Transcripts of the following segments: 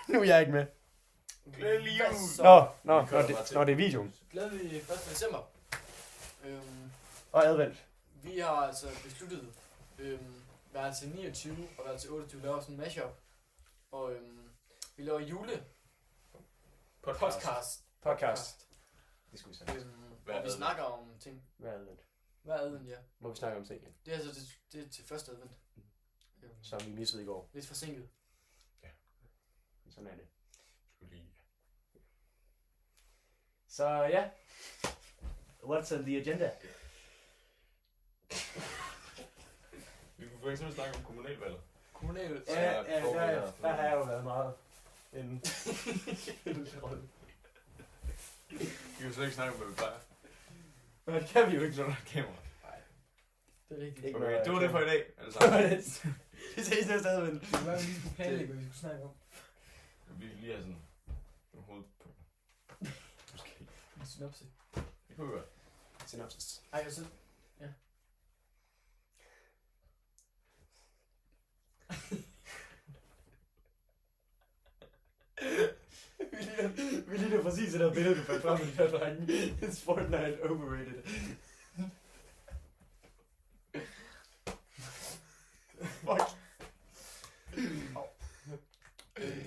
Nu er jeg ikke med. Glædelig jul. Nå, det er videoen. Glædelig 1. december. Og advent. Vi har altså besluttet, været til 29 og været til 28, laver sådan en mashup. Og vi laver jule podcast. Det skulle vi sige. Og vi snakker om ting. Hver advent. Hver advent, ja. Hvor vi snakker om ting. Det er altså det er til første advent. Som vi missede i går. Lidt forsinket. Sådan er det. Skulle lige. Så ja. What's on the agenda? Vi kunne for eksempel snakke om kommunalvalget. Kommunal. Ja, der har jeg jo været meget inden. Vi kan slet ikke snakke om, hvad vi plejer. Men det kan vi jo ikke. Så er der kamera. Det er rigtigt. Ikke Okay, noget, det var det for i dag. Altså, Vi ses næste advent. Det var lige skulle planlægge, hvad vi skulle snakke om. vi lige have sådan nogle hovedpunkter. Måske. En synopse. Det kunne vi godt. Synopsis. Ej, altså. Ja. Vi ligner præcis det der billede, du fandt frem med de her drenge. It's Fortnite overrated. Fuck.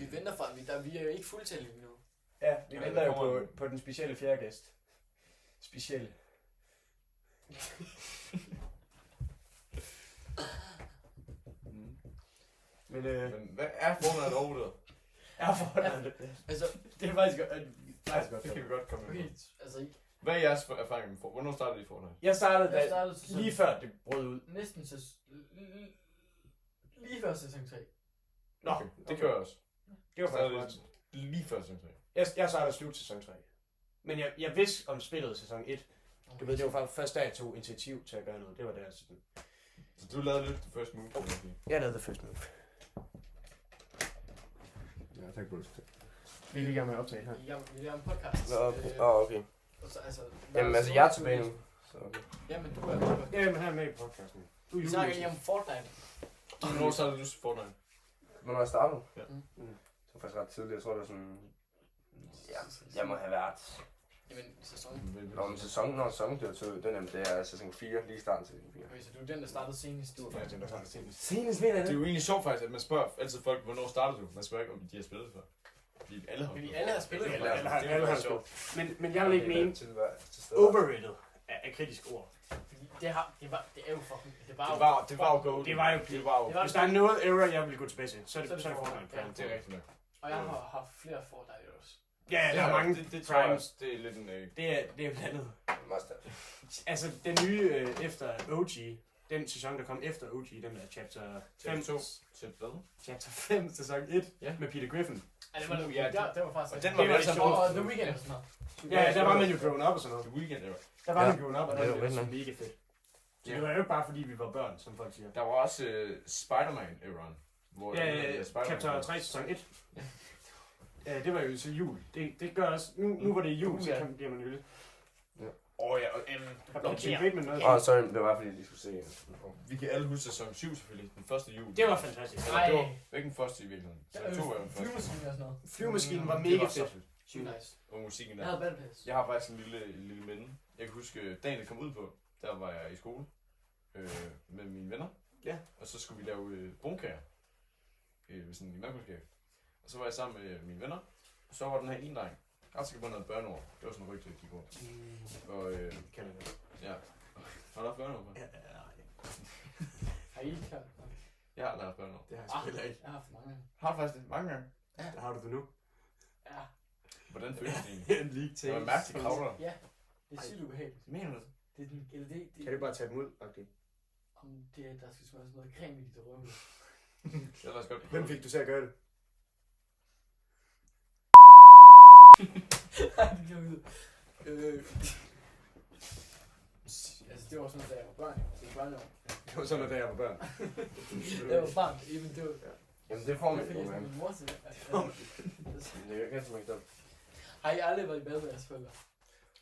Vi venter fra, vi er jo ikke fuldtælling nu. Ja, vi Ja, venter der jo kommer på den specielle fjerde gæst. Specielle. Men Men hvad er Fortnite overhovedet? er Fortnite. Altså, Det er faktisk godt. Det kan vi godt komme okay, med. altså Hvad er jeres erfaring med Fortnite? Hvornår startede I Fortnite? Jeg startede, jeg startede lige før det brød ud. næsten lige før sæson 3. Nå, Okay, det kører jeg også. Det var Startede faktisk godt. lige før sæson 3. Jeg startede slut sæson 3. Men jeg vidste om spillet sæson 1. Du ved, det var faktisk først da jeg tog initiativ til at gøre noget. Det var der sådan. Så du lavede lidt det første move, kan man sige. Jeg lavede the first move. Ja, tak på det. Vi er lige i gang med at optage her. Vi er en podcast. Nå, okay. Okay. Og så, altså, Jamen altså, jeg er tilbage nu. Så okay. Jamen, du er med. Ja, men her er med i podcasten. Du er Vi snakker juleløs. lige om Fortnite. Hvornår startede du Fortnite? Hvornår jeg startede? Ja. Det var faktisk ret tidligt. Jeg tror, det var sådan... Ja, jeg må have været... Jamen, sæson. Når sæsonen det var til den, det er sæson 4, lige i starten til sæson 4. Okay, så du er den, der startede senest. Du er faktisk den, der startede senest. Senest mener Det er jo egentlig sjovt faktisk, at man spørger altid folk, hvornår startede du? Man spørger ikke, om de har spillet det før. Fordi alle har Fordi alle har spillet det. Alle har sjovt. Men jeg vil ikke mene, til stede. overrated er kritisk ord. Fordi det er jo fucking... Det var jo gold. Det var jo Det var jo. Hvis der er noget error, jeg vil gå tilbage til, så er det Fortnite. Ja, Det er rigtigt nok. Og jeg har haft flere Fortnite også. Ja, der er mange det tror jeg primes. også, det er lidt en... Det er blandet. Master. Altså, den nye efter OG, den sæson, der kom efter OG, den der chapter 5, chapter 5, sæson 1, Ja. med Peter Griffin. Ja, det var det. Ja, Det var faktisk... og den Det var var rigtig så sjov. Og The Weeknd og sådan noget. Ja, der var man jo grown up og sådan noget. The Weeknd, ja. Der var Ja, man grown up, og det der var var det rigtig mega fedt. Så Ja. det var jo ikke bare fordi, vi var børn, som folk siger. Der var også Spider-Man-eraen. Hvor Ja, Spider-Man chapter 3, sæson 1. Ja, det var jo så jul. Det gør også... Nu var det jul, så bliver man jo lidt... ja, og Har Tim Bateman noget? Åh, sorry, det var fordi, de skulle se. vi kan alle huske sæson 7 selvfølgelig. Den første jul. Det var fantastisk. Eller, det var ikke den første i virkeligheden. Sæson 2 var jo den første. Flyvemaskinen og sådan noget. Flyvemaskinen var Det mega så fedt. Sygt nice. Og musikken Jeg der. havde bandpass. Jeg har faktisk en lille minde. Jeg kan huske, dagen det kom ud på, der var jeg i skole med mine venner. Ja. Og så skulle vi lave brunkager sådan i madkundskab. Og så var jeg sammen med mine venner. Og så var den her ene dreng. Ret sikkert på noget børneord. Det var sådan en rygte, jeg gik over. Og Kan jeg det? ja. Har du haft børneord på? Ja, Har I ikke klart? Jeg har aldrig haft børneord. det har jeg sgu heller ikke. Jeg har haft mange. Har du faktisk det mange gange? Der har du det nu. Ja. Hvordan føles det egentlig? En league Det var en mærkelig kravler. Ja. Det er sygt ubehageligt. Mener du det? Det er den, eller det, Kan du bare tage dem ud? Okay. om det er, der skal smøre sådan noget creme i dit røv. Jeg lader os godt. Hvem fik du til at gøre det? Nej, det gjorde ud. Altså, det var sådan noget, da jeg var børn. Det var børneår. Det var sådan, da jeg var børn. Jeg var barn, even det var... Jamen, det får man Det fik ikke, jeg sådan man. min mor til. Det er jo ikke så meget. Har I aldrig været i bad med jeres forældre?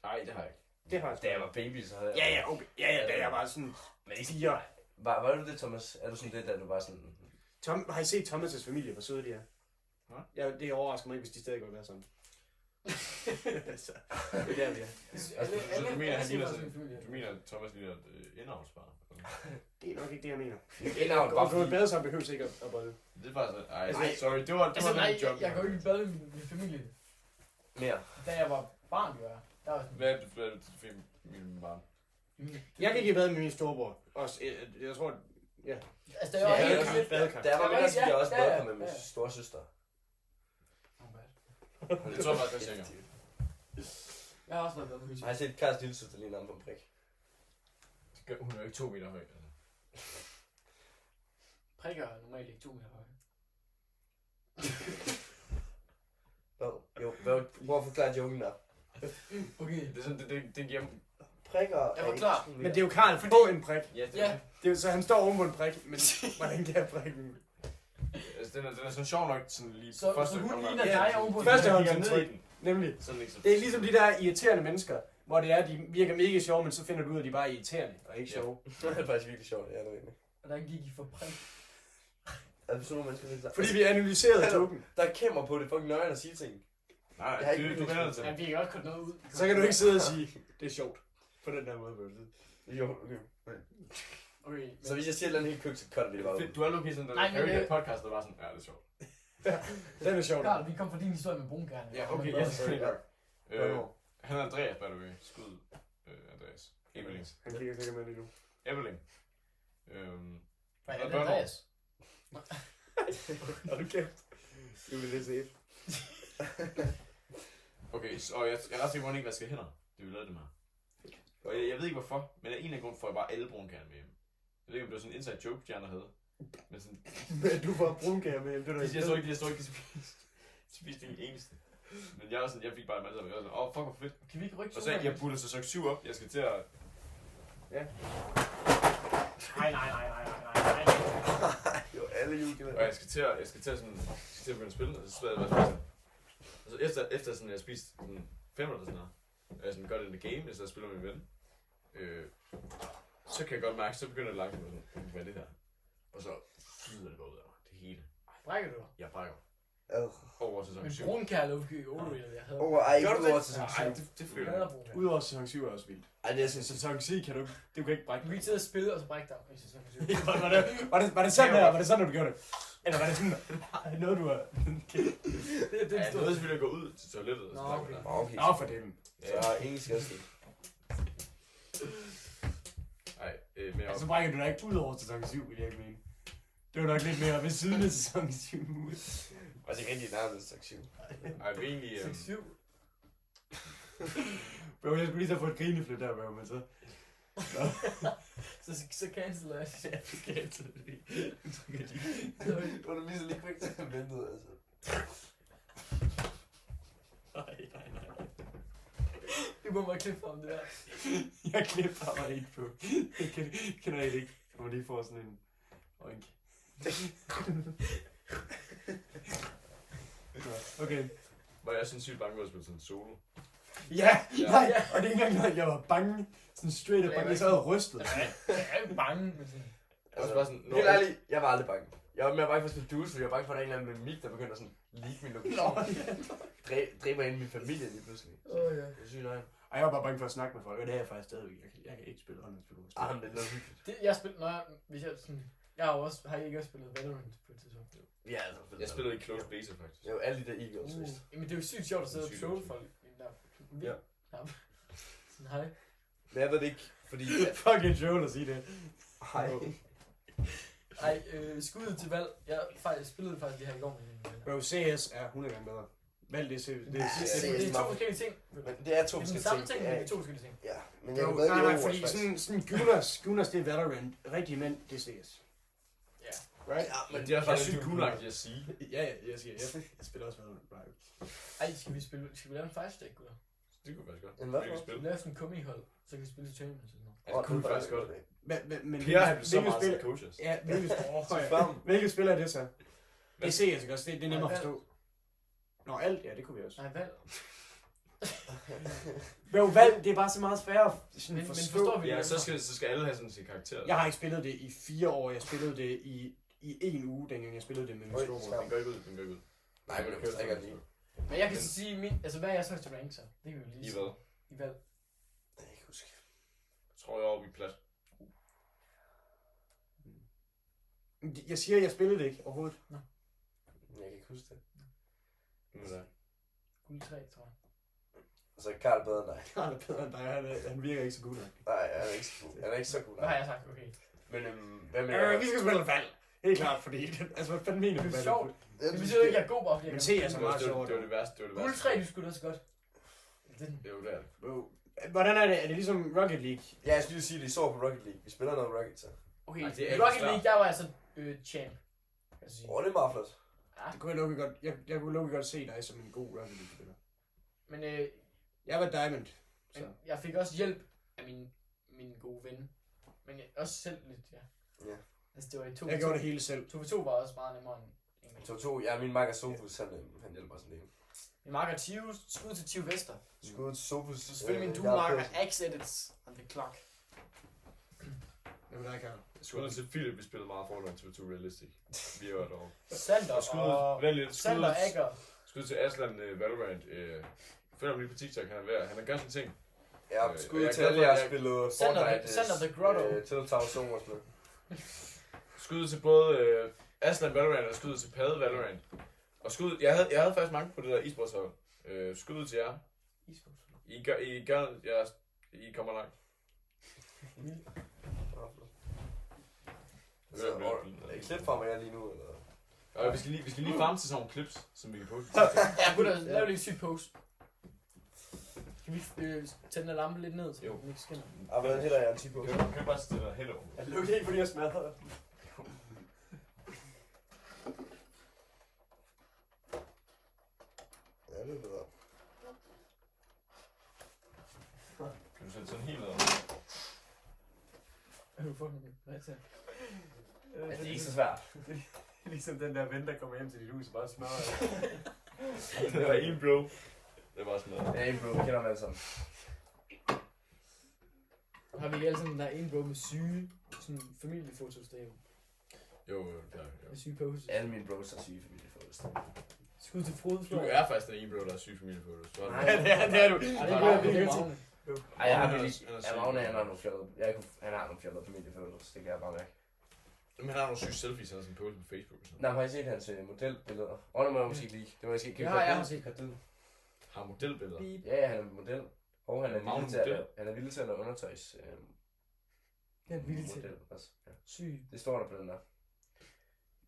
Nej, det har jeg ikke. Det har jeg. Da jeg var baby, så havde jeg... Ja, okay. Ja, da jeg var sådan... Men ikke 4. Var du det, Thomas? Er du sådan det, da du var sådan... Har I set Thomas' familie, hvor søde de er? Ja, det overrasker mig ikke, hvis de stadig går være sådan. Så, det er der, vi er. Du mener, at Thomas ligner et indavnsbarn? Det er nok ikke det, jeg mener. Indavn, Bare for et bade, så behøver ikke at bolle. Det er faktisk... Ej, Altså, sorry, det var nej, den job. jeg går ikke i bad med min familie. Mere. Da jeg var barn, jo jeg. Der var sådan... Hvad er det for min barn? Jeg gik i bad med min storebror. Også, jeg tror, ja. Altså, da jeg var helt lidt... Badekar. Der var Ja, mindre, jeg også ja, badkar med min ja. storesøster. Jeg tror faktisk, jeg er sikker. Jeg har også været med Jeg har set Karls lille søster lige nærmere på en prik. Hun er jo ikke 2 meter høj. Prikker er normalt ikke 2 meter høje. Jo, prøv at forklare joken der. Okay. Det er sådan, det giver... Prikker Jeg var klar. Men det er jo Karl på en prik. Ja, det Ja. er det. Det er jo, så han står oven på en prik, men hvordan kan prikken? Altså, den er sådan sjov nok sådan lige... Så hun ligner Ja, dig ovenpå. første Jeg hånd kigger til ned i tryk. den. Nemlig. Sådan ikke så... Det er ligesom de der irriterende mennesker, hvor det er, de virker mega sjove, men så finder du ud af, at de bare er irriterende og ikke sjove. Det er faktisk virkelig sjovt, ja, det er egentlig. Hvordan gik I for prik? Altså, sådan nogle mennesker, det er Fordi vi analyserede Hallo. joken. der er kamera på det, fucking nøjeren at sige ting. Nej, Jeg har ikke du vender det til. Ja, vi kan godt korte noget ud. Så kan du ikke sidde og sige, det er sjovt. På den der måde, hvor du sidder. Jo, okay. Okay, men... Så hvis jeg siger et eller andet helt købt, så cutter vi det bare ud. Du er Lukas sådan, Nej, der men Harry det- podcast, der var sådan, ja, det er sjovt. Den er sjov. Karl, vi kom fra din historie med brunkærne. Ja, okay, ja, selvfølgelig. Hvornår? Han er Andreas, by the way. Skud, Andreas. Ebeling. Han kigger sikkert med lige nu. Ebeling. Hvad Han er er det, Andreas? Hold kæft. Du vil lidt safe. Okay, og jeg er ret sikker på, at han ikke vasker hænder. Det vi lavede det med. Og jeg ved ikke hvorfor, men af en af grunden får jeg bare alle brunkærne med hjem. Jeg ved ikke, om det var sådan en inside joke, de andre havde. Men sådan... Men du får brunkager med hjem, det er Jeg tror ikke, de spiste en eneste. Men jeg var sådan, jeg fik bare en masse af det. Jeg var sådan, fuck hvor fedt. Kan vi ikke rykke Og så jeg putter sæson 7 op, jeg skal til at... Ja. Nej. Jo, alle julekilder. Og jeg skal til at begynde at spille, og så sidder jeg bare og spiser. Og så efter sådan, jeg har spist sådan 5 eller sådan noget, og jeg sådan gør det in the game, jeg så spiller med min ven, så kan jeg godt mærke, så begynder det langsomt at sådan, hvad er det her? Og så flyder det bare ud af mig, det hele. Brækker du dig? Jeg brækker Øh. over sæson Men 7. brunkærne er overrated, jeg havde. Ej, ikke Gør du udover det? til sæson Nej, 7. det Jeg føler hader jeg. brunkærne. Udover sæson 7 er også vildt. Ej, det er sådan Sæson 10 kan du ikke brække. Du kan ikke sidde og spille, og så brække dig i sæson 7. Var det sådan her? Var det sådan, du gjorde det? Eller var det sådan noget, du har... Det Ja, er jeg nåede selvfølgelig at gå ud til toilettet og Nå, snakke okay. med dig. Okay, Nå, for dem. så er ingen skadestil. Nej, men jeg Altså, brækker du dig ikke ud over sæson 7, vil jeg ikke mene. Det var nok lidt mere ved siden af sæson 7. Og det er rigtig nærmest sæson 7. Ej, vi egentlig... 6-7. Bro, jeg skulle lige så få et grineflip der, bro, men så... Så canceler jeg. Ja, det skal jeg altid lige. Du har vist lige quick til at vente, altså. Nej. Du må bare klippe om det der. Jeg klipper mig ikke på. Jeg kender jeg ikke. Jeg må lige få sådan en... Oink. Okay. Var jeg sådan sygt bange for at spille sådan en solo? Ja, Ja. nej, og det er ikke engang noget, jeg var bange. Sådan straight up bange, jeg sad og rystede. Jeg er ikke bange, men sådan... Jeg var bare sådan... Helt ærligt, jeg var aldrig bange. Jeg var mere bange for at spille duels, fordi jeg var bange for, at der er en eller anden mimik, der begynder sådan leak min lokation. Dræber ind i min familie lige pludselig. Åh ja. Det er sygt nej. Ej, jeg var bare bange for at snakke med folk, og det er jeg faktisk stadigvæk. Jeg kan ikke spille online-spil. Ah, men det er noget hyggeligt. Det, jeg spiller, hvis jeg sådan... Jeg har jo også, har I ikke også spillet Valorant på et tidspunkt? Ja, altså fedt. Jeg spillede i close beta, faktisk. Jeg var alle de der Eagles, vist. Jamen det er jo sygt sjovt at sidde og Sygt trolle sjovt. folk. Ja. Sådan, hej. Men jeg ved det ikke, fordi... Fucking troll at sige det. Hej. Ej, skuddet til valg. Jeg spillede faktisk det her i går med mine venner. Bro, CS er 100 gange bedre. Valg det, det Det er to forskellige ting. Men det er to Det er den forskellige samme ting. ting, men det er to forskellige ting. Ja, men jeg Bro, kan bedre nej, lide fordi Overwatch, sådan Gunners det er Valorant. Rigtige mænd, det er CS. Ja. Right? Ja, Men det er faktisk sygt cool-agtigt at sige. Ja, jeg siger, jeg spiller også Valorant. Right. Ej, skal vi lave en 5-stack, gutter? Det kunne faktisk godt. En hvad Vi kan for? Skal vi spille. lave sådan en kummihold, så kan vi spille til tournaments og sådan noget? Ja, det kunne faktisk godt. Men Per har så hvilket meget spil... til coaches. Ja, Fem. hvilket spil er det så? Det er CS, ikke også? Det er nemmere at forstå. Nå, alt, ja, det kunne vi også. Nej, valg. Bro, valg, det er bare så meget sværere at sådan Men forstå. forstår vi Ja, det? så skal alle have sådan sin karakter. Jeg har ikke spillet det i 4 år. Jeg spillede det i en uge, dengang jeg spillede det med min Oj, storebror. skam. Den går ikke ud, den går ikke ud. Nej, men jeg strikker lige. Men jeg kan så sige, altså hvad er jeres højeste rank så? Det kan vi lige I sige. hvad? I hvad? Det kan jeg ikke huske. Jeg tror, jeg er oppe i plat. Jeg siger, jeg spillede det ikke overhovedet. Jeg kan ikke huske det. Nu er det. Guld 3, tror jeg. Og så er Karl bedre end dig. Han er bedre end dig, han virker ikke så god nok. Nej, han er ikke så god. Han er ikke så god. Hvad har jeg sagt? Okay. Men hvad med jeg? Vi skal spille fald. Helt klart, fordi... Altså, hvad fanden mener du? Det er hvad sjovt. det Det betyder ikke, at jeg er god bare fordi Men se, altså Det var meget sjovt. det værste. Det var det Guld værste. 3, du skulle da også godt. Den. Jo, det er det. Hvordan er det? Er det ligesom Rocket League? Ja, jeg skulle lige sige, at det står på Rocket League. Vi spiller noget Rocket, så. Okay, Ej, det er i ikke Rocket klart. League, der var jeg så champ. Kan jeg sige. Det er meget flot. Det kunne jeg lukke godt. Jeg kunne lukke godt se dig som en god Rocket League-spiller. Men Jeg var Diamond. Så. jeg fik også hjælp af min gode ven. Men også selv lidt, ja. Ja. Altså det var i 2 Jeg gjorde det hele selv. 2v2 var også meget nemmere end 2-2. Ja, min makker Sofus, han hjælper os en del. min marker Tive, skud til Tive Vester. Skud til Sofus. Selvfølgelig min duemarker Axe Edits on the clock. Det var dig, Karl. Skud til Philip, vi spillede meget Fortnite til 2 Realistic. Vi var derovre. Sander Og skud, og vent lidt, Sander Agger. skud til Aslan Valorant. Følg ham lige på TikTok, han er ganske ting. Ja, Jeg skud er til glad alle, for, jeg at har spillet Sander Fortnite. the Grotto. Telltale Zone med. Skud til både Aslan Valorant og skud til Pade Valorant. Og skud, jeg havde faktisk mange på det der e-sportshold. Skud til jer. I kommer langt. Er I klip fra mig lige nu, eller? Og vi skal lige farme til sådan nogle clips, som vi kan poste. Ja, gutter, lav lige en syg post. Kan vi tænde den lampe lidt ned, så Jo. den ikke skinner? Ah, hvad er det der, jeg er 10 på? Kan du bare stille dig hello? Jeg lukker ikke, fordi jeg smadrer. Ja, det er bedre. Kan du sætte sådan helt ned? Har du fået den? Hvad til? Det er ikke så svært. Ligesom den der ven, der kommer hjem til dit hus og bare smadrer. Det var en bro. Det var sådan noget. Ja, en bro, vi kender dem alle sammen. Har vi ikke alle sammen den der en bro med syge sådan familiefotos derhjemme? Jo, der. Med syge poses. Alle mine bros er syge familiefotos. Skud til Frode Du er faktisk den ene bro, der er syg familiefotos. Nej, det er du. Ej, det er er virkelig ikke til. Ej, jeg har Han er- virkelig... han er Ja, syg. Magne, han har nogle fjollet. Han har nogle fjollet familiefotos, det kan jeg bare mærke. Men han har nogle syge selfies, han har sådan post på Facebook og sådan. Nej, har I set hans modelbilleder? Det må jeg måske ikke lige. Det må jeg måske ikke. Ja, jeg har set. Har modelbilleder. Ja, han er model. Og han er Magne villig til at model. lave, han er villig til at lave undertøjs. Det er vildt til. Model også. Ja. Syg. Det står der på den der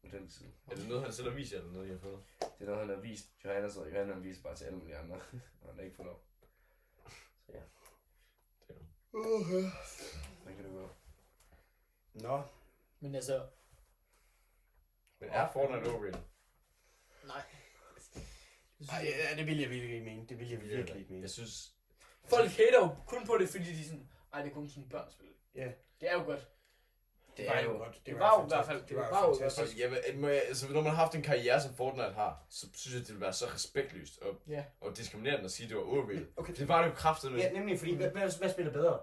modelside. Er det noget, han selv har vist jer, eller noget, I har fået? Det er noget, han har vist. Johanna har vist bare til alle mulige andre. Og han har ikke fået lov. Så ja. Den kan du gå. Nå. Men altså, Men er Fortnite overrated? nej. Ej, ja, det vil jeg virkelig ikke mene. Det vil jeg virkelig ikke mene. Jeg synes... Folk hater jo kun på det, fordi de er sådan, ej, det er kun sådan børnespil. Ja. Det er jo godt. Det er jo godt. Det var jo i hvert fald, Det var jo jo i hvert fald. Altså, når man har haft en karriere, som Fortnite har, så synes jeg, det vil være så respektløst Ja. og diskriminerende at sige, at det var overrated. Okay. Det var det jo kraftigt med. Ja, nemlig, fordi hvad spiller bedre?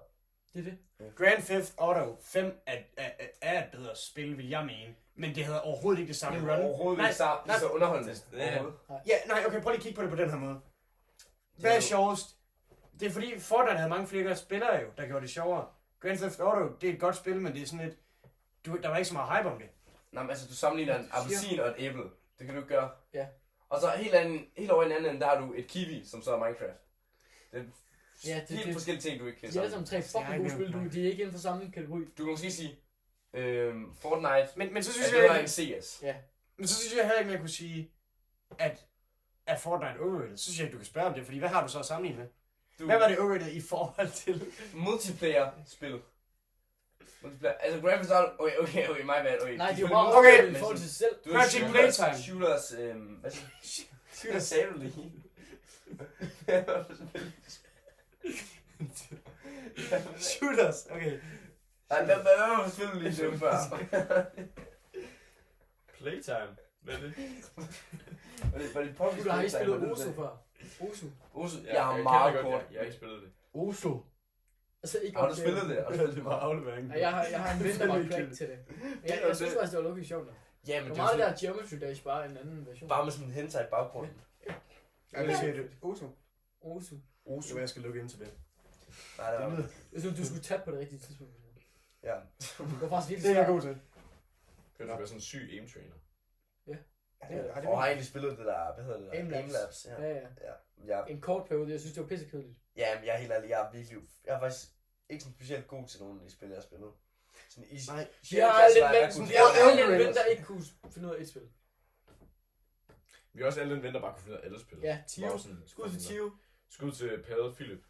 Det er det. Grand Theft Auto 5 er et bedre spil, vil jeg mene. Men det havde overhovedet ikke det samme run. overhovedet Nej, ikke så, det er så underholdende. Ja. Overhovedet. Ja, nej, okay, prøv lige at kigge på det på den her måde. Hvad er sjovest? Det er fordi Fortnite havde mange flere spillere jo, der gjorde det sjovere. Grand Theft Auto, det er et godt spil, men det er sådan et... Der var ikke så meget hype om det. Nej, men altså, du sammenligner en appelsin og et æble. Det kan du ikke gøre. Ja. Og så helt over i den anden ende, der har du et kiwi, som så er Minecraft. Det er Ja, det- helt det- forskellige ting, du ikke kan De er alle sammenligne. sammen tre fucking gode spil, de er ikke inden for samme kategori. Du kan måske sige, Fortnite Men så er synes bedre jeg, end CS. men så synes jeg heller ikke, at jeg kunne sige, at Fortnite er overrated. Så synes jeg ikke, du kan spørge om det, fordi hvad har du så at sammenligne med? Du, Hvad var det overrated i forhold til? multiplayer-spil. Altså Grand Theft Auto, okay, my bad. Okay. Nej, de er jo følger bare Okay. okay i forhold til sig selv. Du Project Playtime. Shooters, hvad siger du? Hvad sagde du lige? Shooters, okay. Ej, hvad var det for spil, du lige så før? Playtime. Hvad er det? Var det PUBG? Du har ikke spillet Oso før. Oso. Oso? Ja, Jeg har kender meget det godt, kort. Jeg har ikke spillet det. Oso. Altså ikke Har du opgaven. spillet det? Det var afleveringen. Ja, jeg har en ven, der var crack til det. Men jeg synes faktisk, det var lukket sjovt nok. Ja, men Hvor det er meget jo der sådan, er Geometry Dash bare en anden version? bare med sådan en hentai i baggrunden. Ja, det siger det. Oso. Osu. Osu. Jeg skal lukke ind til det. Nej, det var... Jeg synes, du skulle tabe på det rigtige tidspunkt. Ja. Det var faktisk virkelig Det er jeg svært. god til. Kan du være sådan en syg aim-trainer? Har Og har egentlig spillet det der, hvad hedder det der? Aimlabs. Aimlabs. Ja. Ja, ja. Ja. En kort periode, jeg synes, det var pissekedeligt. Ja, men jeg er helt ærlig, jeg er faktisk ikke sådan specielt god til nogen af de spil, jeg har spillet. Sådan i Nej. Jeg har lidt jeg ven, kunne- jeg har jeg- alle ven, der ikke kunne finde ud af et spil. Vi har også alle en ven, der bare kunne finde ud af alle spil. Ja, Tio. Skud til Tio. Skud til Pade Philip.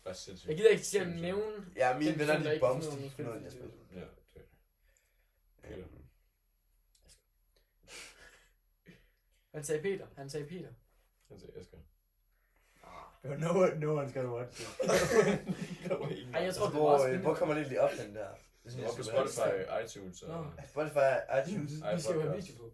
Bare sindssygt. Jeg gider ikke til at nævne. Ja, mine den venner, person, der de ikke bombs, finder de noget finder ud af, spil. jeg spiller. Ja, det. Han sagde Peter. Han sagde Peter. Han sagde Asger. No one's gonna watch it. Ej, jeg tror, det var Hvor, også hvor kommer det egentlig op, den der? Det er sådan, Det er på jeg skal Spotify, iTunes og... Nå. Spotify, iTunes. Vi skal jo have video på.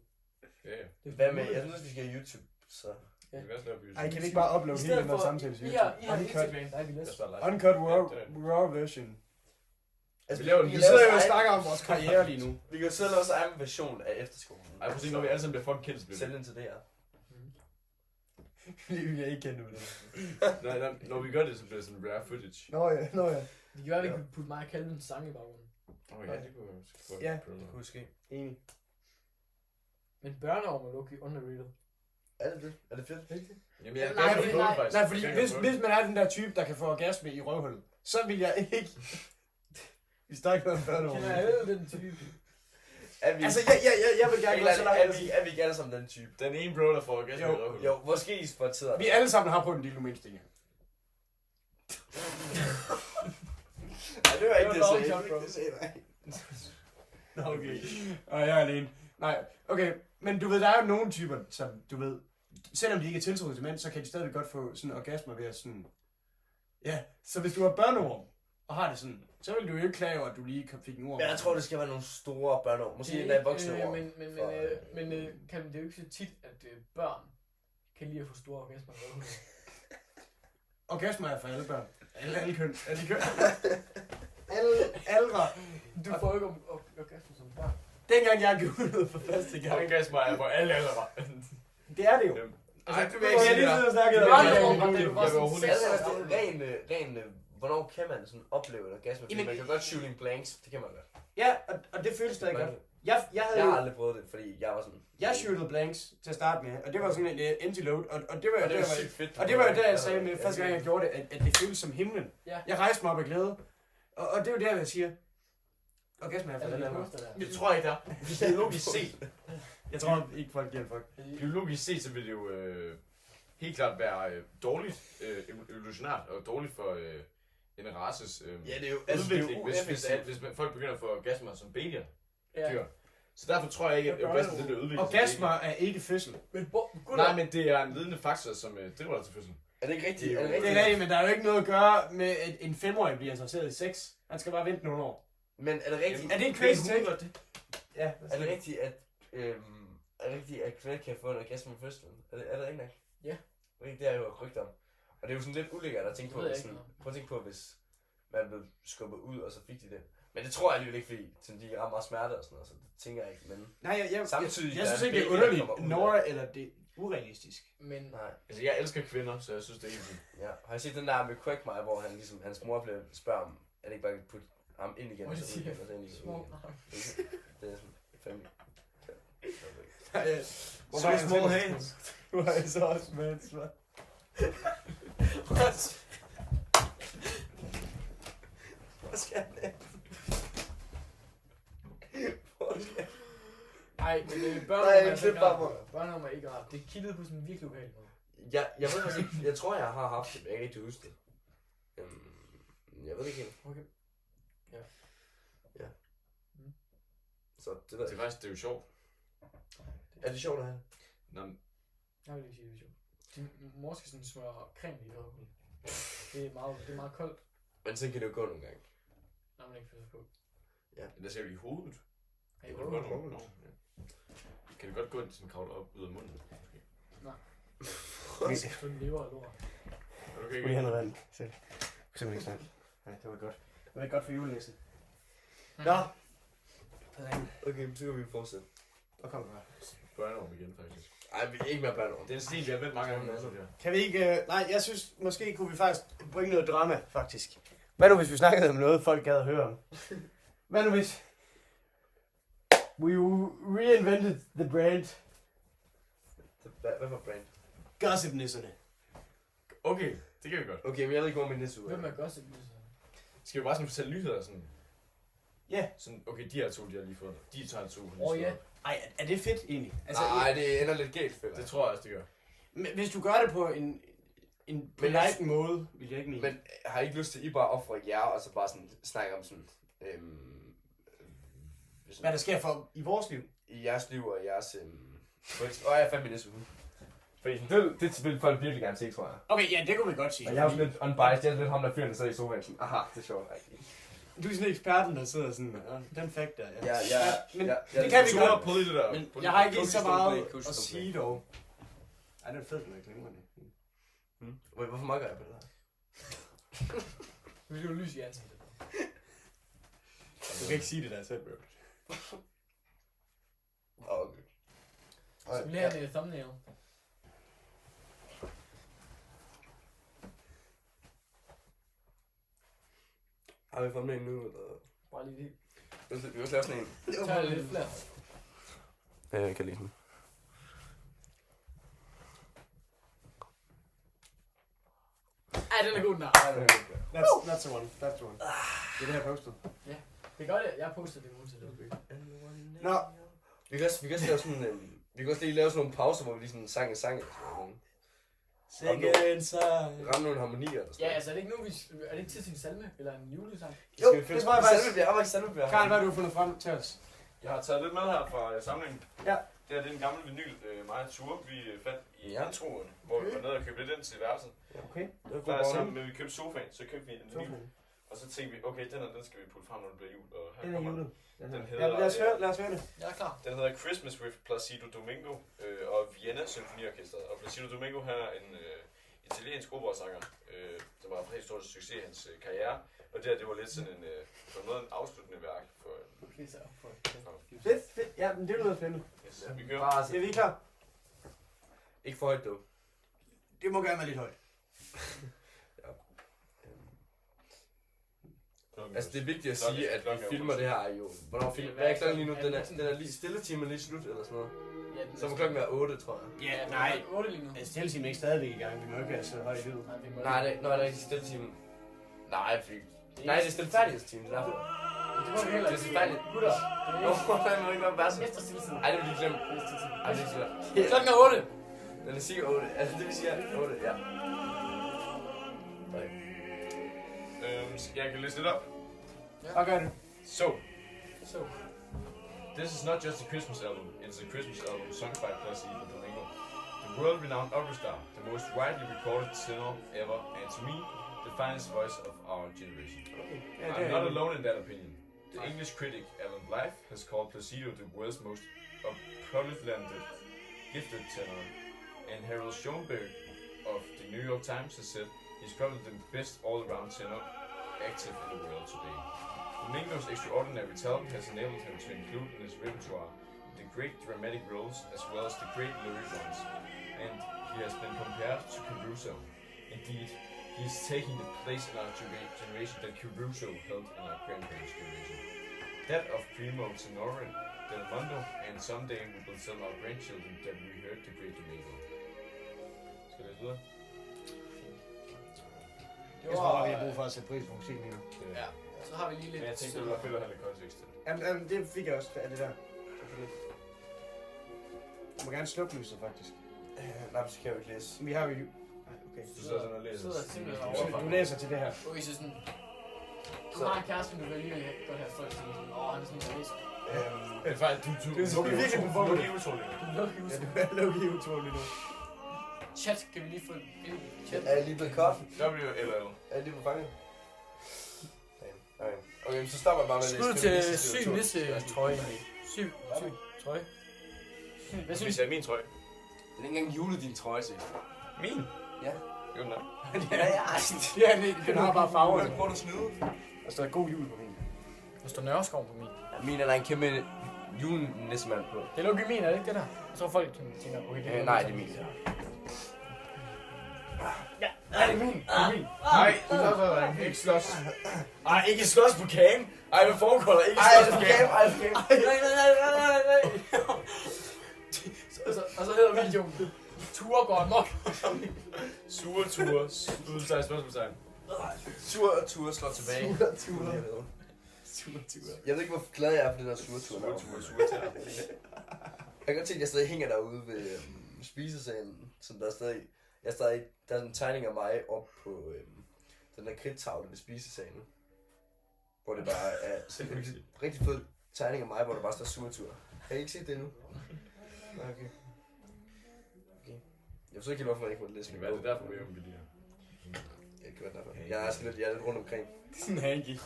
Ja, ja. Det er Hvad med? Jeg synes, vi skal have YouTube, så... Vi kan også lave video. Ej, kan vi ikke bare uploade hele den der samtale til I har YouTube? Instagram. Der er vi Lad læst. os bare live. Uncut Ja, det er- raw version. Altså, Vi laver en Vi lille- sidder jo og snakker om vores karriere lige nu. Vi kan selv også egen version af efterskolen. Ej, prøv at se, når vi alle sammen bliver fucking kendt, så bliver Send den til det her. Vi er ikke kendt ud af det. Nej, når vi gør det, så bliver det sådan rare footage. Nå ja. Det kan være, vi kan putte mig og Calvin sang i baggrunden. Ja, det kunne jeg også godt Ja. prøve. Det kunne ske. Enig. Men børneår er lukke underrated. Er det det? Er det fedt? Jamen, jeg Nej, kan fordi, prøve det faktisk. nej, fordi Jeg kan prøve det. hvis man er den der type, der kan få orgasme i røvhullet, så vil jeg ikke... Vi snakker om børneår. Kender alle den type? Er vi, Altså, jeg vil gerne gå så langt. er vi ikke alle sammen den type? Den ene bro, der får orgasme i Jo, røvhullet. Jo, måske I sporteret. Vi alle sammen har prøvet en dildo mindst en gang. Nej, det var ikke Det det, var jeg long sagde. shot, bro. Det sagde jeg ikke. Okay. Og jeg er alene. Nej, okay. Men du ved, der er jo nogle typer, som du ved, selvom de ikke er tiltrukket til mænd, så kan de stadig godt få sådan orgasmer ved at sådan... Ja, så hvis du har børneorm og har det sådan, så vil du jo ikke klage over, at du lige fik en orm. Men jeg tror, det skal være nogle store børneår. Måske Det er endda ikke, voksne år. Men kan det er jo ikke så tit, at børn kan lide at få store orgasmer i røvhullet. Orgasmer er for alle børn. Alle køn. Alle køn. alle aldre. Du får ikke orgasmer som børn. Dengang jeg gik ud for første gang. Orgasmer er på alle aldre. Det er det jo. Ej, Altså, det vil jeg ikke jeg sige, lige der. siddet og snakket Det om var det. det, Jeg hvor vil det ikke- var Jeg vil sådan overhovedet seks Altså, år gammel. hvornår kan man sådan opleve et orgasme? Fordi Jamen- man kan godt shooting blanks, det kan man godt. Ja, og det føles stadig godt. Jeg havde Jeg jo... har aldrig prøvet det, fordi jeg var sådan... Jeg shootede blanks til at starte med, og det var sådan en empty load, og det var jo Og det der, var hvor- sygt fedt. og det var jo der, jeg sagde med første gang, jeg gjorde det, at det føltes som himlen. Ja. Jeg rejste mig op af glæde, og det er jo der, jeg siger, orgasme er for Altså, alle det aldre. koster der. Det tror jeg ikke, der. Biologisk set. Jeg tror ikke, folk giver en fuck. Biologisk set, så vil det jo helt klart være dårligt, evolutionært, og dårligt for en races Ja, det er jo... Altså, det er udvikling, jo hvis folk begynder at få orgasmer som babyer. Ja. Dyr. Så derfor tror jeg ikke, at orgasmen den bliver udviklet. Orgasmer er ikke fødsel. Men Nej, men det er en ledende faktor, som driver dig til fødsel. Er det ikke rigtigt? Det er jo- Er det Det rigtigt? er rigtigt, men der er jo ikke noget at gøre med, at en 5-årig bliver interesseret i sex. Han skal bare vente nogle år. Men er det rigtigt? Er det en crazy take? Ja. Er det rigtigt, at... Er det rigtigt, at kvinder kan få en orgasme i fødslen? Er det ikke nok? Ja. Det er jo rygter om. Og det er jo sådan lidt ulækkert at tænke på, Det ved jeg hvis ikke sådan, prøv at tænke på, hvis man blev skubbet ud, og så fik de det. Men det tror jeg alligevel ikke, fordi sådan, de rammer smerte og sådan noget, så det tænker jeg ikke. Men Nej, Samtidig, jeg der synes er ikke, det er baby, der underligt, kommer ud Nora, eller det er urealistisk. Men nej. Altså, jeg elsker kvinder, så jeg synes, det er helt fint. Ja. Har I set den der med Quagmire, hvor han ligesom, hans mor blev spørger om, at det ikke bare kan putte ham ind igen, Hvor og de så ud siger, igen, og så ind igen. små. Det er sådan fandme. So small hands. Du har så også med svar. Hvor skal det? Ej, men Nej, børneår er klip ikke bare rart. mig. Børneår er ikke rart. Det er kildet på sådan en virkelig ubehagelig måde. Jeg ved faktisk ikke, jeg tror jeg har haft det, men jeg kan ikke huske det. Jeg ved det ikke helt. Okay. Ja. Ja. Mm. Så det ved Det jeg er faktisk, det er jo sjovt. Er det sjovt at have? Nå, men Jeg vil ikke sige, det er sjovt. Din mor skal sådan smøre creme i røvhullet. Det er meget koldt, Men så kan det jo gå nogle gange. når man ikke føler på. der ser du i hovedet. Ej, Det kan røvhullet. godt gå. Ja. Kan det godt gå, at det sådan kravler op ud af munden? Sådan lever og lort. Okay, Skulle lige have noget vand selv. Simpelthen ikke snakke. Nej, det var godt. Det var godt for julenæsen. Nå. Okay, så kan vi fortsætte. Og kom her. Børnerum igen, faktisk. Ej, vi er ikke mere børn over. Det er en stil, vi har vendt mange gange. Altså, Kan vi ikke... nej, jeg synes, måske kunne vi faktisk bringe noget drama, faktisk. Hvad nu, hvis vi snakkede om noget, folk gad at høre om? Hvad nu, hvis... We reinvented the brand. Hvad for brand? Gossip-nisserne. Okay, det kan vi godt. Okay, men jeg ved ikke, hvor min næste uge Hvem er gossip? Skal vi bare sådan fortælle nyheder sådan? Ja. Sådan, okay, de her to, de har lige fået. De tager to. Ja. Ej, er det fedt egentlig? Nej, det ender lidt galt, føler Det jeg. tror jeg også, det gør. Men hvis du gør det på en polite måde, vil jeg ikke mene. Men har I ikke lyst til, at I bare offrer jer, og så bare sådan snakke om sådan... Hvad der sker for i vores liv? I jeres liv og jeres... jeg er fandme næste uge. Fordi det vil folk virkelig gerne se, tror jeg. Okay, ja, det kunne vi godt sige. Og jeg er også lidt unbiased. Jeg er lidt ham, der fyren, der sidder i sofaen sådan, aha, det er sjovt. Du er sådan eksperten, der sidder sådan, den fact der, ja. Men det kan vi Du har godt. prøvet det der. Men jeg har ikke så meget at sige dog. Ej, det er fedt, når jeg glemmer det. Hvorfor makker jeg på det her? Vil du lys i ansigtet? Du kan ikke sige det der selv, bro. Okay. Skal vi have en thumbnail? Har vi fundet en nu, eller? Bare lige det. Vi kan også lave sådan en. Så er det lidt flere. Ja, jeg kan lide den. Ej, den er god, den er. That's the one. That's the one. Det er det her postet. Det er godt, jeg postede det ud til det. Nå. Vi kan også lave sådan vi kan også lige lave sådan nogle pauser, hvor vi lige sådan sang. Second side. Ramme nogle harmonier eller sådan Ja, altså er det ikke nu, er det ikke tid til en salme? Eller en julesang? Jo, det tror jeg faktisk. Salmebjerg. Karl, hvad har du fundet frem til os? Jeg har taget lidt med her fra samlingen. Ja. Det her det er en gammel vinyl, mig og Ture, vi fandt i Ja. introen, hvor vi var nede og købte lidt ind til værelset. Okay. Der er sammen med, vi købte sofaen, så købte vi en vinyl. Og så tænkte vi, okay, den skal vi putte frem, når det bliver jul. Og her Den er kommer julet. Den Ja, hedder, lad os høre det. Jeg er klar. Den hedder Christmas with Placido Domingo og Vienna Symfoniorkestret. Og Placido Domingo her er en italiensk operasanger, som har haft stor succes i hans karriere. Og det var lidt sådan på en måde en afsluttende værk for... Fedt. Ja, men det lyder spændende. Yes, vi kører. Bare Er vi klar? ikke for højt dog. Det må gerne være lidt højt. Altså det er vigtigt at sige, at vi filmer det her jo. Hvornår filmer? Hvad er klokken lige nu? Den er lige stilletimen lige slut eller sådan noget. Så må klokken være 8, tror jeg. Ja, nej. 8 lige nu. Stilletimen er ikke stadigvæk i gang. Vi må ikke have så højt i livet. Nej, vi må Nej, det er ikke stilletimen. Nej, fordi... Nej, det er stilfærdighedstimen, det er derfor. Det må vi heller Det er ikke. stilfærdigt. Gutter, Nå, det må ikke være værst. efter stilltiden. Ej, det vil de glemme. Ej, det er sikkert. Klokken er 8. Den er sikkert 8. Altså det vil sige, at 8, ja. Jeg kan læse lidt op. Og gør det. So, Så. this is not just a Christmas album, it's a Christmas album sung by Placido Domingo, the world-renowned opera star, the most widely recorded tenor ever, and to me, the finest voice of our generation. I'm not alone in that opinion. The English critic Alan Blythe has called Placido the world's most prolific, gifted tenor, and Harold Schoenberg of the New York Times has said he's probably the best all-around tenor active in the world today. Domingo's extraordinary talent has enabled him to include in his repertoire the great dramatic roles as well as the great lyric ones, and he has been compared to Caruso. Indeed, he is taking the place in our generation that Caruso held in our grandparents' generation. That of Primo Tenore, Del Mondo, and someday we will tell our grandchildren that we heard the great Domingo. Skal jeg læse videre? Jeg tror, vi har brug for at sætte pris på musik lige nu. Ja. Så har vi lige lidt... Men jeg tænkte, det var fedt at have lidt kontekst til. Jamen, det fik jeg også af det der. Du må gerne slukke lyset, faktisk. Nej, så kan jeg jo ikke læse. Vi har jo... Nej, okay. Du sidder sådan og læser. Sidder simpelthen overfor. Du læser til det her. Okay, så sådan... Du har en kæreste, men du kan alligevel godt have folk, som sådan, han er sådan en læser. Det er faktisk, du Det er virkelig på formen. lukker utålelig. Du lukker ud. Ja, du er lukket i utåligt nu. Chat, kan vi lige få en chat? Er jeg lige blevet kort? WLL. Er jeg lige på fanget? Okay, så stopper jeg bare med at læse. Skud til syg nisse trøje. Syg trøje. Hvad synes Hvis jeg er min trøje. Det er ikke engang julet din trøje, sig. Min? Ja. Jo, nej. Ja, den har bare farver. Hvor du snyde? Der står god jul på min. Der står Nørreskov på min. Ja, min er der en kæmpe julenissemand på. Det er Lucky Min, er det ikke det der? Jeg tror folk tænker, okay, det er Nej, det er min. Ja, det er min. Nej, ikke slås. Ej, ikke slås på cam. Ej, hvad foregår der? Ikke Ej, slås på okay, cam. ej, okay. Nej. Og så hedder videoen, Ture går amok. Sure ture. Udtegn spørgsmålstegn. Ture slår tilbage. Ture. Jeg ved ikke, hvor glad jeg er for det der sure Sure ture. ture. Jeg kan godt se, at jeg stadig hænger derude ved spisesalen, som der er stadig... Der er en tegning af mig op på den der kridttavle ved spisesalen. Hvor det bare er en rigtig fed tegning af mig, hvor der bare står surtur. Har I ikke set det endnu? Okay. Jeg forstår ikke helt, hvorfor jeg ikke må læse Det er derfor, vi er jo billigere. Jeg kan være derfor. Jeg er lidt rundt omkring. Sådan er ikke.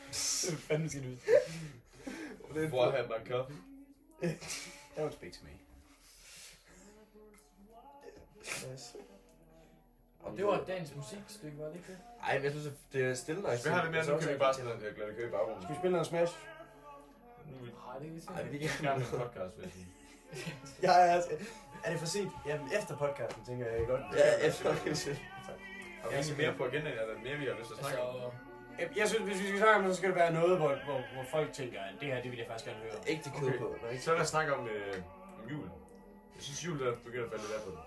Det er fandme skal ud. For at have my coffee. That would speak to me. Det var dagens musikstykke, var det ikke det? Ej, men jeg synes, det er stille nok. Hvis vi har lidt mere, så kan vi bare sådan lade det køre i baggrunden. Skal vi spille noget Smash? Nu er vi Nej, det kan vi se. Ej, vi i kan gang med en podcast, vil jeg sige. Ja, altså. Er det for sent? Jamen, efter podcasten, tænker jeg godt. Ja, efter okay. Har vi egentlig mere på agendaen, eller mere, vi har lyst til at snakke om? Jeg synes, hvis vi skal snakke om det, så skal det være noget, hvor folk tænker, at det her, det vil jeg faktisk gerne høre. Ægte kød Okay. på. Nej, Så lad os snakke om jul. Jeg synes, jul der begynder at falde lidt af på det.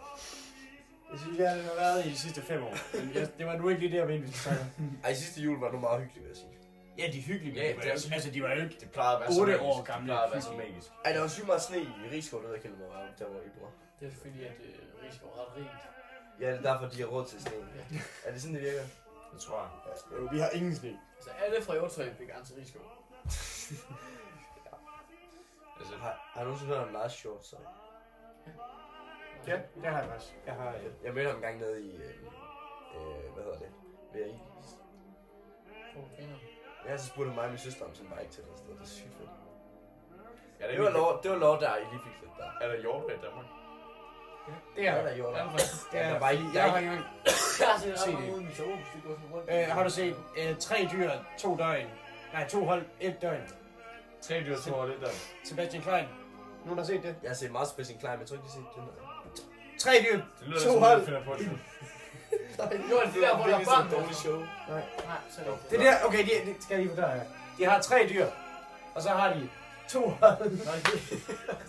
Det synes jeg, det har været i de sidste 5 år. Men det var nu ikke lige det, jeg mente, vi skulle snakke om. Ej, sidste jul var nu meget hyggeligt, vil jeg sige. Ja, de er hyggelige, men Ja, det var det er jo, altså, de var jo ikke Det plejede at være så 8 magisk. år gamle. Det plejede at være så magisk. Ej, der var sygt meget sne i Rigskov, det ved jeg ikke, der hvor I bor. Det er fordi, at Rigskov er ret rigt. Ja, det er derfor, de har råd til sne. Er det sådan, det virker? Det tror jeg. Jo, vi har ingen sne. Så alle fra Hjortøj vil gerne til Rigskov. Altså, Har du nogensinde hørt om Lars Short, så? Ja, det har jeg faktisk. Jeg mødte ham en gang nede i, hvad hedder det? VRI. Ja, så spurgte mig og min søster om, som var ikke til det sted. Det er sygt fedt. ja, Det var lov, der I lige fik lidt der. Er der hjorte i Danmark? Det er der der. gjort. Det er der faktisk. Det er Der var ikke- jeg har ikke engang Jeg har set Se ret det. mange ude i mit sovehus, det går sådan rundt. Har du set 3 dyr, 2 døgn? Nej, 2 hold, 1 døgn. 3 dyr, 2 år lidt der. Sebastian Klein. Nogen har set det? Jeg har set meget Special Klein, men jeg tror ikke, de har set den der. 3 dyr, Det lyder 2 som hold. du finder på det. Nu er det der, hvor der er børn. dårligt show. Nej, så er det ikke. Det der, okay, det skal jeg lige forklare her. De har 3 dyr, og så har de 2 hold.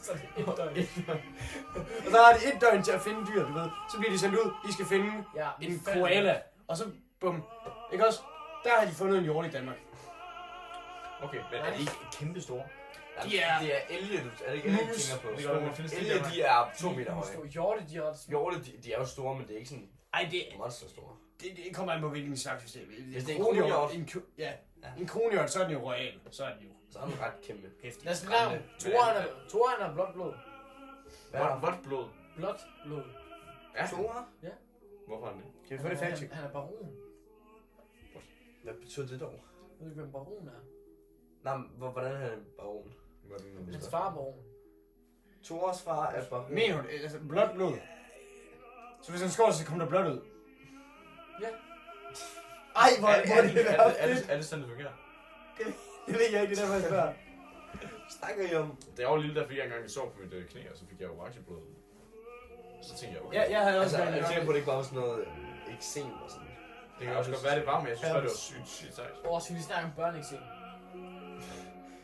Så er det et døgn. Og så har de 1 døgn til at finde dyr, du ved. Så bliver de sendt ud, I skal finde Ja, en koala. Og så, bum. Ikke også? Der har de fundet en hjort i Danmark. Okay, men er de ikke kæmpe store? De er- Det er elge, er det ikke elge, du Mus. tænker på? Det gør det, findes det i Elge, Danmark? de er 2 meter høje. Hjorte, de er ret små. Hjorte, de er jo store, men det er ikke sådan Ej, monster store. det kommer an på, hvilken slags vi ser. Hvis det er en kronhjort. Ja, en kronhjort, så er den jo royal. Så er den jo Så er den ret kæmpe. hæftig. Lad os nærme. Toren er blåt blod. Vådt blod. Blåt blod. Ja. Torer? Hvorfor er han det? Kan vi få det fact check? Han er baron. Hvad betyder det dog? Ved du ikke, hvem baron er? Nej, men hvordan er han en baron? Hans far er baron. Tores far er baron. Mener du det? Altså, blåt blod? Så hvis han skår, så kommer der blåt ud? Ja. Ej, hvor er det Er det sådan, det fungerer? Det ved jeg ikke, det er derfor, jeg spørger. Snakker I om? Da jeg var lille, der fik jeg engang et sår på mit knæ, og så fik jeg orange blod. Så tænkte jeg, okay. Ja, jeg havde også Altså, gerne jeg tænker på, at det ikke bare var sådan noget eksem og sådan. Det kan også godt være, det var, men jeg synes bare, det var sygt sejt. Skal vi snakke om børneeksem?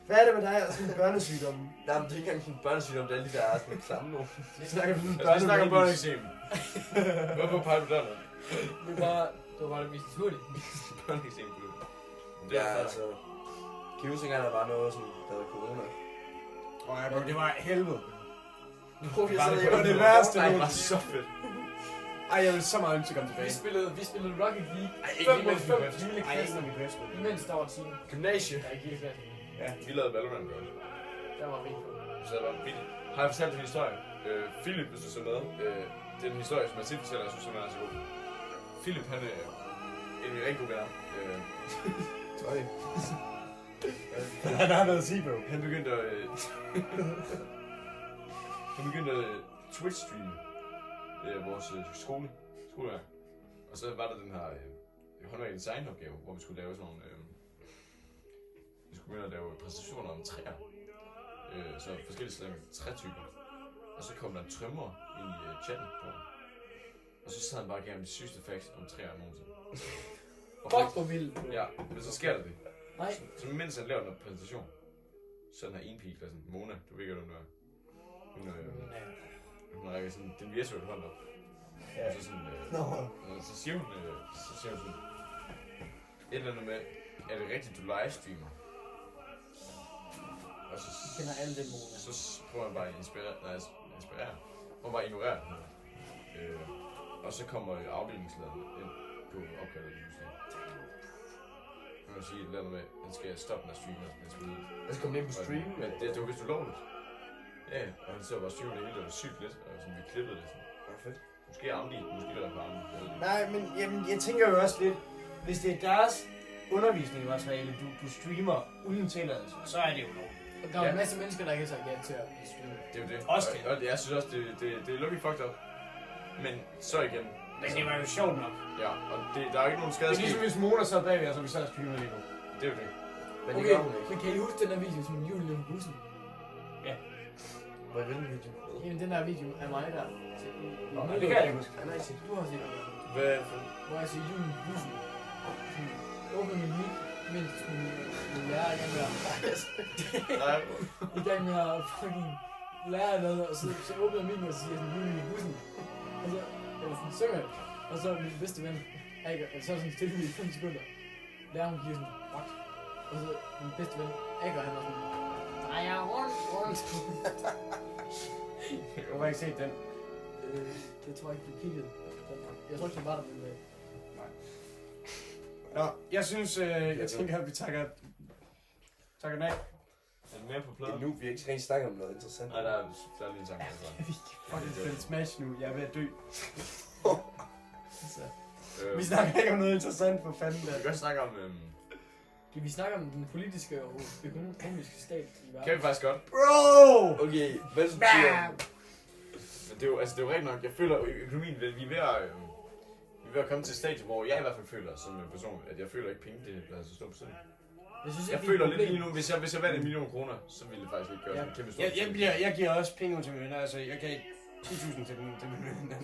Hvad er det med dig og sådan børnesygdomme? Nej, men det er ikke engang en børnesygdom, det er alle de der er sådan klamme nu. Vi snakker om Vi snakker om børneeksem. Hvorfor peger du der nu? Det var bare det mest naturlige. Børneeksem. Ja, altså. Kan I huske engang, der var noget sådan, der var corona? Det var helvede. Det var det værste Det var nogensinde. så fedt. Ej, jeg vil så meget ønske at komme tilbage. Vi spillede Rocket League. Ej, ikke 5 mod imens vi 5 kørte. hele Ej, ikke klassen. når vi kører skole. Imens der var timen. Gymnasie. Der gik i klassen. Vi lavede Valorant også. Der var rigtig godt. Så det var vildt. Har jeg fortalt en historie? Philip, hvis du ser med, det er en historie, som jeg tit fortæller, jeg synes, den er så god. Philip, han er en af mine rigtig gode venner. Sorry. Han har noget SIBO. Han begyndte at... han begyndte at Twitch-streame vores skoleværk. Og så var der den her håndværk designopgave, hvor vi skulle lave sådan nogle... vi skulle begynde at lave præstationer om træer. Så forskellige slags trætyper. Og så kom der en trømmer ind i chatten på. Og så sad han bare og gav ham de sygeste facts om træer nogensinde. Fuck, hvor vildt. Ja, men så sker der det. Nej. Så mens han laver den præsentation, så den her ene pige i klassen, Mona, du ved ikke, hvad hun er. Hun rækker sådan den virtuelle hånd op. Ja. Og så sådan, så siger hun sådan, et eller andet med, er det rigtigt, du livestreamer? Og så Jeg kender alle dem, Mona. så prøver han bare at inspirere. Hun bare ignorerer den. Og så kommer afdelingslederen ind på opkaldet i huset. Han vil sige et eller andet med, at han skal stoppe den her stream, og han skal ud. Jeg skal komme ind på stream. Men det var vist ulovligt. Ja, og han så bare streame det hele, det var sygt lidt, og sådan, vi klippede det sådan. Ja, fedt. Måske Amdi, måske var der på Amdi. Nej, men jamen, jeg tænker jo også lidt, hvis det er deres undervisningsmateriale, du streamer uden tilladelse, så er det jo lov. Og der er en masse mennesker, der ikke har sagt ja til at blive streamet. Det er jo det. Også det. Og jeg synes også, det er lukkigt fucked up. Men så igen. Men det var jo sjovt nok. Ja, og der er jo ikke nogen Det skade er ligesom hvis Mona sad bagved os, og vi sad og streamede lige nu. Det er jo det. Men det Okay, gør hun ikke. men kan I huske den der video, som julen på bussen? Hvad er den video? Jamen, den der video af mig der. Nå, det kan jeg ikke huske. Han har ikke set. Du har set den. Hvad for... Hvor jeg siger julen på bussen. Åbner min mic, mens min lærer er i gang med Nej, i gang med at fucking lære noget, og så åbner jeg mikken og siger sådan, julen i bussen. Og så, eller sådan, synger jeg. Og så min bedste ven, Ager, så er sådan stille i 5 sekunder. Lærer hun giver sådan, what? Og så min bedste ven, Ager, han var sådan, drejer rundt. Jeg har ikke set den. Det tror jeg ikke, du kiggede. Jeg tror ikke, det var der den dag. Nå, jeg synes, jeg tænker, at vi takker den af. er du mere på pladen? Nu, vi har ikke rigtig snakket om noget interessant. Nej, der er lige en sang. Fucking spille Smash nu, jeg er ved at dø. Så. Vi Vi snakker ikke om noget interessant for fanden der. kan godt snakke om... Kan vi snakke om den politiske og økonomiske stat i verden? Kan vi faktisk godt. Bro! Okay, hvad så betyder Men det er jo, altså, det er jo rigtigt nok. Jeg føler, økonomien, vi er ved at komme til et stadie, hvor jeg i hvert fald føler som en person, at jeg føler ikke penge, det er så stor betydning. Jeg synes Jeg ikke, føler det er et lidt lige problem. nu, hvis jeg vandt 1 million kroner, så ville det faktisk ikke gøre sådan en kæmpe stor Jeg giver også penge ud til mine venner, altså jeg gav 10.000 til mine venner.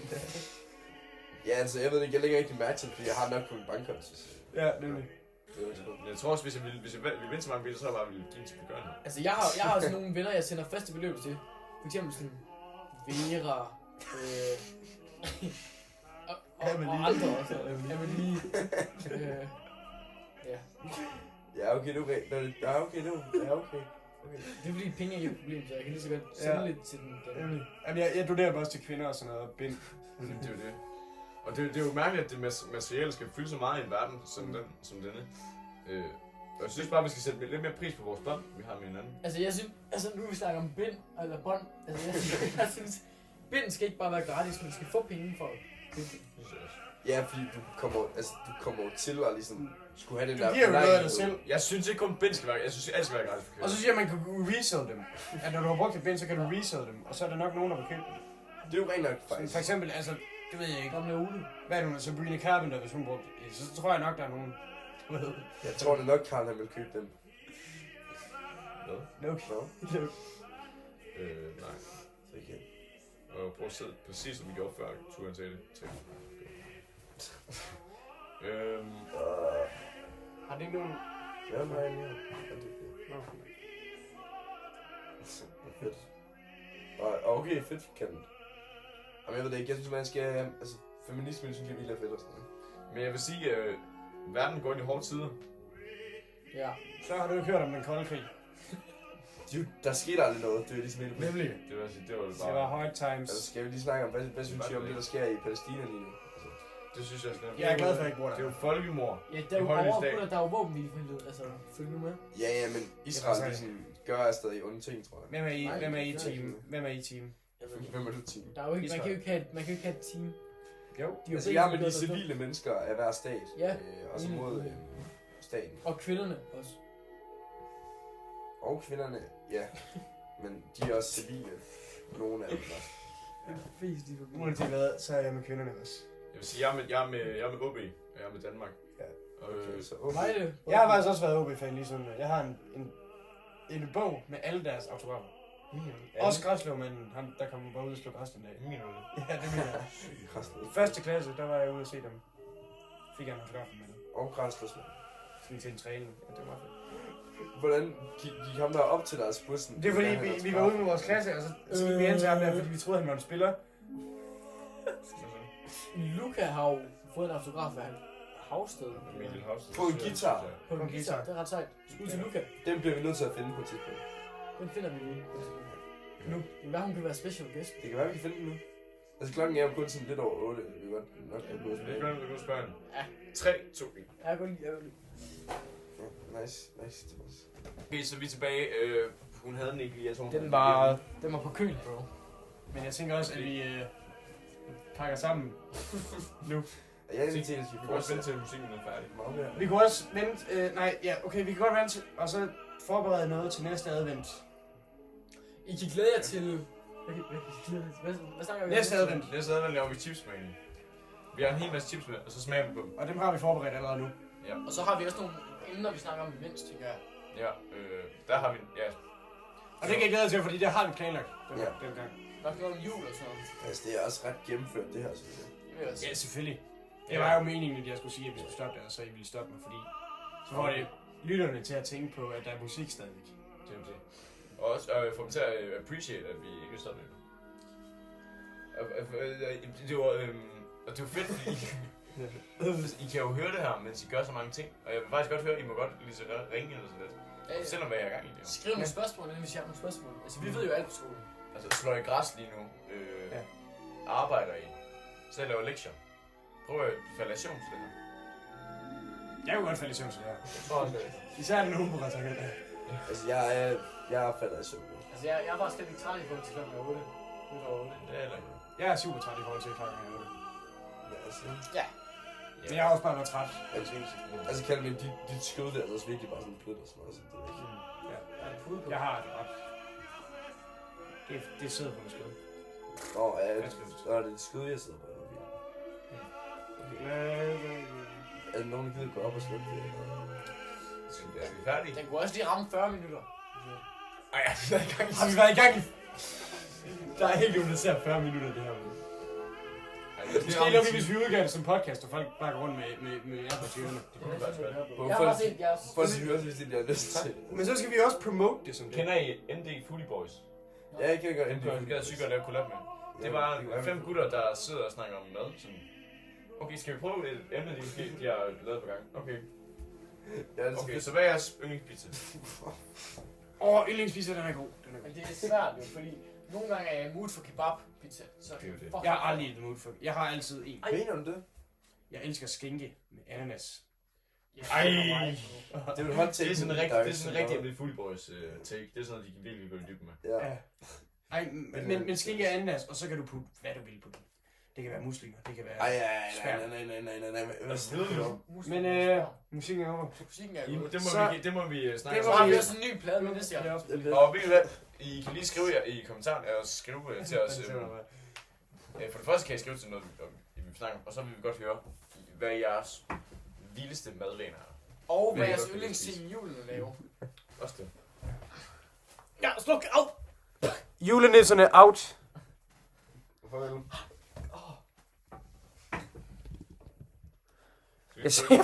Ja, altså, jeg ved ikke, jeg lægger ikke mærke til det, fordi jeg har nok på en bankkonto. Så Ja, nemlig. det var det. Men jeg tror også, hvis jeg ville vinde så mange biler, så havde jeg bare ville give til begørende. Altså, jeg har også nogle venner, jeg sender faste beløb til. For eksempel sådan Vera, og andre også. Amelie. Ja. Ja, okay, nu ja, okay, nu. Ja, okay. Det er fordi penge er ikke et problem, så jeg kan lige så godt sende lidt til den. Nemlig. Jamen, jeg donerer også til kvinder og sådan noget, og bind. Det er jo det. Og det er jo mærkeligt, at det materiale skal fylde så meget i en verden som denne. Og jeg synes bare, vi skal sætte lidt mere pris på vores bånd, vi har med hinanden. Altså, jeg synes, nu vi snakker om bind, eller bånd, altså jeg synes, bind skal ikke bare være gratis, men du skal få penge for bind. Ja, fordi du kommer jo til at ligesom skulle have den Du der... giver jo noget af dig selv. Jeg synes ikke kun bind skal være, jeg synes alt skal være gratis for kvinder. Og så siger man, at man kan resell dem. At når du har brugt et bind, så kan du resell dem. Og så er der nok nogen, der vil købe dem. Det er jo rent nok, Så faktisk. for eksempel, altså, det ved jeg ikke. Gamle Ole. Hvad er det nu, Sabrina Carpenter, hvis hun brugte det? Så tror jeg nok, der er nogen. Jeg tror det nok, Karl han vil købe dem. Hvad? Okay. Nå, Nej. så ikke. Og prøv at sidde præcis som vi gjorde før, turen sagde det til. Har det ikke nogen? Ja, nej, ja. Fedt. Og okay, fedt kan den. Jamen, jeg ved det ikke, jeg synes, man skal... Altså, feminismen synes jeg er vildt fedt og sådan noget. Men jeg vil sige, at verden går ind i hårde tider. Ja. Så har du ikke hørt om den kolde krig. Dude, der skete aldrig noget, det er ligesom helt... Nemlig. Det var det Det var bare. hard times. Altså, skal vi lige snakke om, hvad synes I om det, der sker i Palæstina lige nu? Altså, Det synes jeg sådan. Jeg er glad for, at jeg ikke bor Det er der. jo folkemord. Ja, der er jo Det højeste dag. overhovedet, der er jo våbenhvilefrihed, altså, følg nu med. ja, men Israel ligesom gør stadig onde ting, tror jeg. Hvem er I, Nej, hvem er I det er team? ikke. Hvem er I team? Hvem er du team? Der er jo ikke, man kan jo ikke have et team. Jo. De er jo Altså, begge jeg er med gjort de deres civile mennesker af hver stat. Ja. Og så mod staten. Og kvinderne også. Og kvinderne, ja. Men de er også civile. Nogle af dem der. Det er fisk, de får Uanset hvad, så er jeg med kvinderne også. Jeg vil sige, jeg er med OB, og jeg er med Danmark. Ja. Og, Okay, så Mig det. Jeg har faktisk også været OB-fan lige sådan. Jeg har en bog med alle deres autografer. Også græslåmanden, ham der kom bare ud og slå græs den dag. Ja, det mener jeg. Krasnod. I første klasse, der var jeg ude og se dem. Fik jeg en autografen med dem. Og Krasnod. Sådan til en træning. Ja, det var fedt. Hvordan gik ham der op til deres bussen? Det er fordi, vi var ude med vores klasse, og så gik vi hen til ham der, fordi vi troede, han var en spiller. Luca har jo fået en autograf af Havsted. Emil Havsted. På en guitar. På en guitar. Det er ret sejt. Skud til Luca. Den bliver vi nødt til at finde på et tidspunkt. Den finder vi lige. Nu. Det kan være, hun kan være special guest. Det kan være, vi kan finde den nu. Altså klokken er jo kun sådan lidt over 8. Vi kan godt nok have gået Vi tilbage. kan godt spørge hende. Ja. 3, 2, 1. Jeg kan godt lide. Ja, nice, Thomas. Okay, så vi er tilbage. Hun havde den ikke lige, jeg tror. Den var... Den var på køl, bro. Men jeg tænker også, at vi pakker sammen nu. Jeg er inviteret Vi kan også vente til musikken er færdig. Vi kunne også vente... vi kan godt vente, og så forberede noget til næste advent. I kan glæde jer til... Hvad snakker vi om? Næste advent. Næste advent laver vi chips med hende. Vi har en hel masse chips med, og så smager vi på dem. Og dem har vi forberedt allerede nu. Og så har vi også nogle emner, vi snakker om imens, tænker jeg. Ja, der har vi... Ja, Og det kan jeg glæde til, fordi det har vi planlagt den gang. Nok noget om jul og sådan noget. Altså, det er også ret gennemført, det her, synes jeg. Det vil jeg også. Ja, selvfølgelig. Det var jo meningen, at jeg skulle sige, at vi skulle stoppe det, og så I ville stoppe mig, fordi så får det lytterne til at tænke på, at der er musik stadigvæk. det vil sige. Og også få dem til at appreciate, at vi ikke er sådan. Det var... Og det var fedt, fordi I kan jo høre det her, mens I gør så mange ting. Og jeg vil faktisk godt høre, at I må godt lige så ringe eller sådan lidt. Selvom hvad jeg er i gang i det. Skriv nogle spørgsmål, hvis jeg har nogle spørgsmål. Altså, vi ved jo alt på skolen. Altså, slår I græs lige nu? Arbejder I? Så jeg laver lektier. Prøv at falde i søvn til det her. Jeg kunne godt falde i søvn til det her. Jeg tror også, det Især den humor, tak. Altså, jeg falder i søvn. Altså, jeg er bare slet ikke træt i forhold til klokken 8. Det er heller ikke. Jeg er super træt i forhold til klokken 8. Ja, altså. Ja. Men jeg har også bare været træt. Altså, kalder man dit skød der, så er det virkelig bare sådan blødt og sådan noget. Så det er ikke... Er det pude på? Jeg har det ret. Det sidder på min skød. Nå, ja, det er dit skød, jeg sidder på. Er der nogen, der gider gå op og slukke det? Er vi færdige? Den kunne også lige ramme 40 minutter. Ej, jeg er i gang. Har vi været i gang i... Der er helt nogen, der ser 40 minutter det her. Måske lukker vi, hvis vi udgav det som podcast, og folk bare går rundt med AirPods i ørerne. Jeg har bare set jeres... Folk siger også, hvis de har lyst til. Men så skal vi også promote det som det. Kender I ND Foodie Boys? Ja, jeg kan godt Den kunne jeg sygt godt lave collab med. Det var 5 gutter, der sidder og snakker om mad. Sådan. Okay, skal vi prøve et emne, de har lavet på gang? Okay. Okay, så hvad er jeres yndlingspizza? Yndlingspizza, den er god. Men det er svært jo, fordi nogle gange er jeg mood for kebab-pizza. Så Det er jo det. fuck. Jeg har aldrig et mood for... Jeg har altid en. Mener du det? Jeg elsker skinke med ananas. Ej! Det er jo hot take. Det er sådan en rigtig ND Foodie Boys take. Det er sådan noget, de kan virkelig gå i dybden med. Ja. Ej, men skinke er ananas, og så kan du putte, hvad du vil på den. Det kan være muslinger, det kan være... Ej, nej. Men musikken er over. Musikken er Det god. må vi snakke Så om. har vi også en ny plade med næste år. Og ved I hvad? I kan lige skrive jer i kommentaren og skrive til os. For det første kan I skrive til noget, vi snakker om, og så vil vi godt høre, hvad jeres vildeste madvaner er. Og hvad jeres yndlingsting i julen at lave. Også det. Ja, sluk af! Julenisserne out! Farvel. Jeg siger